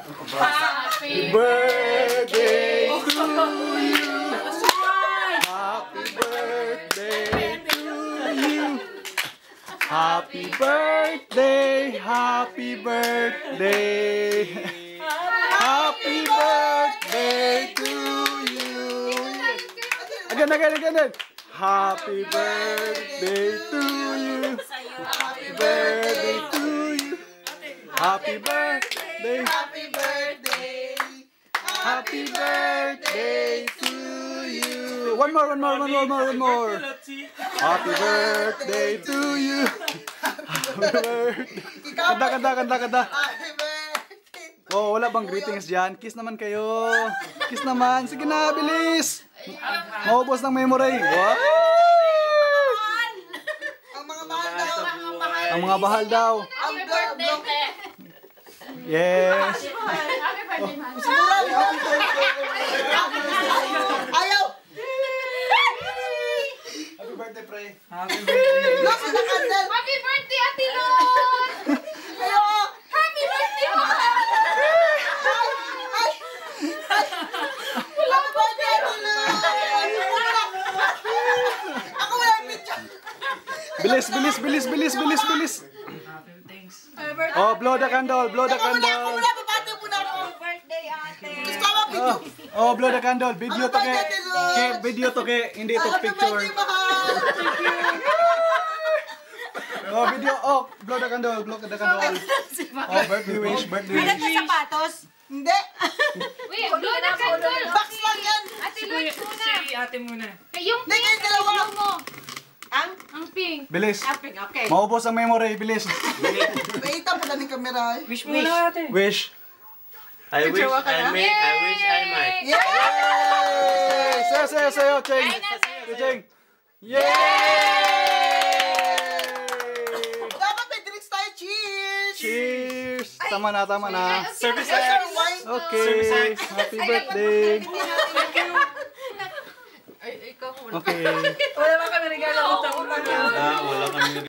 Happy birthday to you. Happy birthday to you. Happy birthday, happy birthday. Happy birthday to you. Again. Happy birthday to you. Happy birthday to you. Happy birthday. Happy birthday. Happy birthday to you. One more. Happy birthday to you. Happy birthday. Kanta. Oh, wala bang greetings dyan? Kiss naman kayo. Kiss naman. Sige na, bilis. Maubos ng memory. Wow! Ang mga bahal daw. Happy birthday, te. Yes. Happy birthday, man. Ayaw! Happy birthday, pre. Happy birthday! Happy birthday, Ate Lon! Ayaw! Happy birthday, Mama! Happy birthday, Lula! Ako wala yung picture. Bilis. Oh, blow the candle. Ako muna, babati muna ako. Birthday, Ate. Gusto ko picture. Oh, blow the candle. Video to ke. Video to ke. Hindi ito Happy picture. birthday, mahal. Oh, video. Oh, blow the candle. Oh, birthday wish. Bilang ka sapatos? Hindi. Wait, blow the candle. Box lang yan. Ate Lon muna. Si ate muna. Yung Hindi, pink, kayo dalawa. blow mo. Ang? Ang pink. Bilis. Aping, okay. Maubos ang memory. Bilis. May ita pala ng kamera. Wish muna ate. Wish. I wish I might. Yay! Sayo, Cheng. Cheng. Yay! Dapat may drinks tayo. Cheers! Cheers! Tama na. Service Yes, wine. Okay. Happy birthday. Ay, ikaw muna. Okay. Wala ba kami regalo? Utang-utang. Wala kami